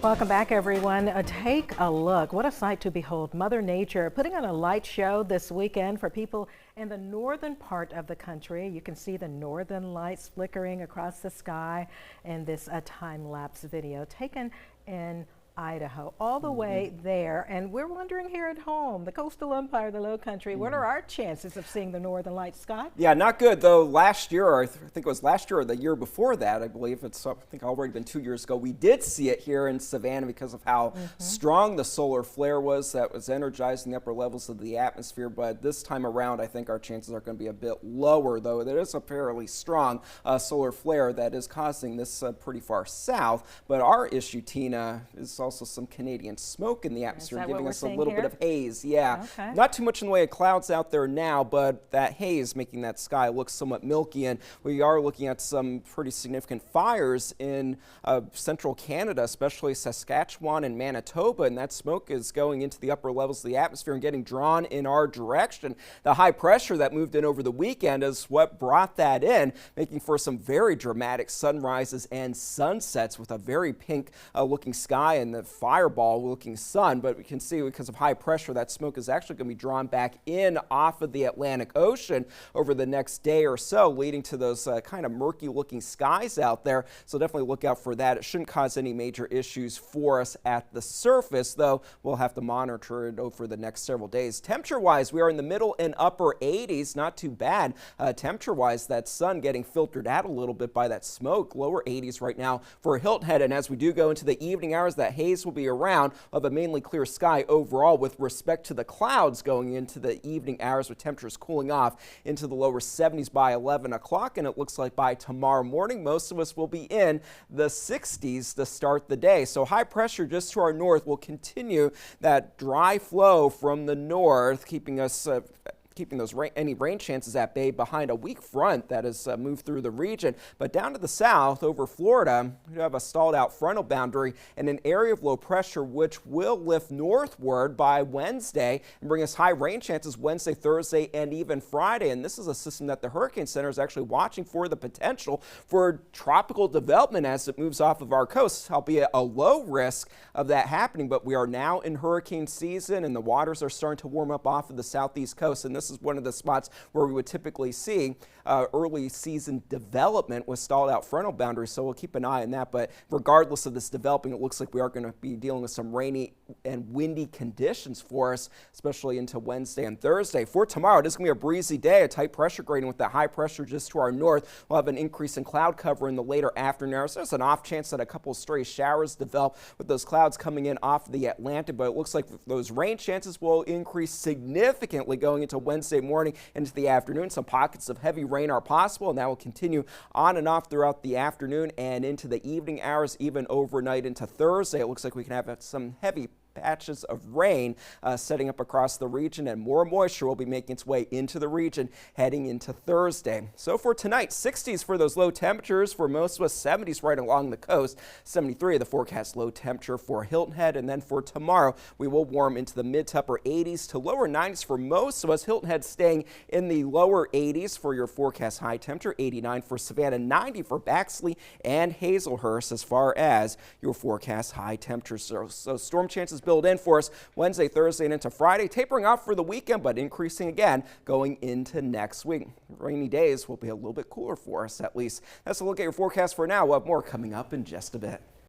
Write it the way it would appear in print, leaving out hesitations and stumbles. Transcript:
Welcome back, everyone. Take a look. What a sight to behold. Mother Nature putting on a light show this weekend for people in the northern part of the country. You can see the northern lights flickering across the sky in this time-lapse video taken in Idaho, all the way there. And we're wondering here at home, the coastal empire, the low country, what are our chances of seeing the northern lights, Scott? Yeah, not good, though. Last year, I think it was last year or the year before that, I believe it's, I think already been 2 years ago, we did see it here in Savannah because of how strong the solar flare was that was energizing the upper levels of the atmosphere. But this time around, I think our chances are going to be a bit lower, though. There is a fairly strong solar flare that is causing this pretty far south. But our issue, Tina, is also some Canadian smoke in the atmosphere, giving us a little bit of haze. Yeah, not too much in the way of clouds out there now, but that haze making that sky look somewhat milky. And we are looking at some pretty significant fires in central Canada, especially Saskatchewan and Manitoba. And that smoke is going into the upper levels of the atmosphere and getting drawn in our direction. The high pressure that moved in over the weekend is what brought that in, making for some very dramatic sunrises and sunsets with a very pink looking sky and the fireball looking sun. But we can see because of high pressure that smoke is actually going to be drawn back in off of the Atlantic Ocean over the next day or so, leading to those kind of murky looking skies out there. So definitely look out for that. It shouldn't cause any major issues for us at the surface, though we'll have to monitor it over the next several days. Temperature wise, we are in the middle and upper 80s, not too bad. Temperature wise, that sun getting filtered out a little bit by that smoke, lower 80s right now for Hilton Head. And as we do go into the evening hours, that haze will be around of a mainly clear sky overall with respect to the clouds going into the evening hours, with temperatures cooling off into the lower 70s by 11 o'clock. And it looks like by tomorrow morning, most of us will be in the 60s to start the day. So high pressure just to our north will continue that dry flow from the north, keeping us keeping those any rain chances at bay behind a weak front that has moved through the region. But down to the south over Florida, we have a stalled out frontal boundary and an area of low pressure which will lift northward by Wednesday and bring us high rain chances Wednesday, Thursday, and even Friday. And this is a system that the Hurricane Center is actually watching for the potential for tropical development as it moves off of our coast, albeit a low risk of that happening. But we are now in hurricane season and the waters are starting to warm up off of the southeast coast. And this is one of the spots where we would typically see early season development with stalled out frontal boundaries. So we'll keep an eye on that. But regardless of this developing, it looks like we are going to be dealing with some rainy and windy conditions for us, especially into Wednesday and Thursday. For tomorrow, it is going to be a breezy day, a tight pressure gradient with that high pressure just to our north. We'll have an increase in cloud cover in the later afternoon hours. There's an off chance that a couple of stray showers develop with those clouds coming in off the Atlantic, but it looks like those rain chances will increase significantly going into Wednesday morning into the afternoon. Some pockets of heavy rain are possible, and that will continue on and off throughout the afternoon and into the evening hours, even overnight into Thursday. It looks like we can have some heavy patches of rain setting up across the region, and more moisture will be making its way into the region heading into Thursday. So for tonight, 60s for those low temperatures for most of us, 70s right along the coast, 73 of the forecast low temperature for Hilton Head. And then for tomorrow, we will warm into the mid to upper 80s to lower 90s for most of us. Hilton Head staying in the lower 80s for your forecast high temperature, 89 for Savannah, 90 for Baxley and Hazelhurst as far as your forecast high temperatures. So storm chances build in for us Wednesday, Thursday, and into Friday, tapering off for the weekend, but increasing again going into next week. Rainy days will be a little bit cooler for us, at least. That's a look at your forecast for now. We'll have more coming up in just a bit.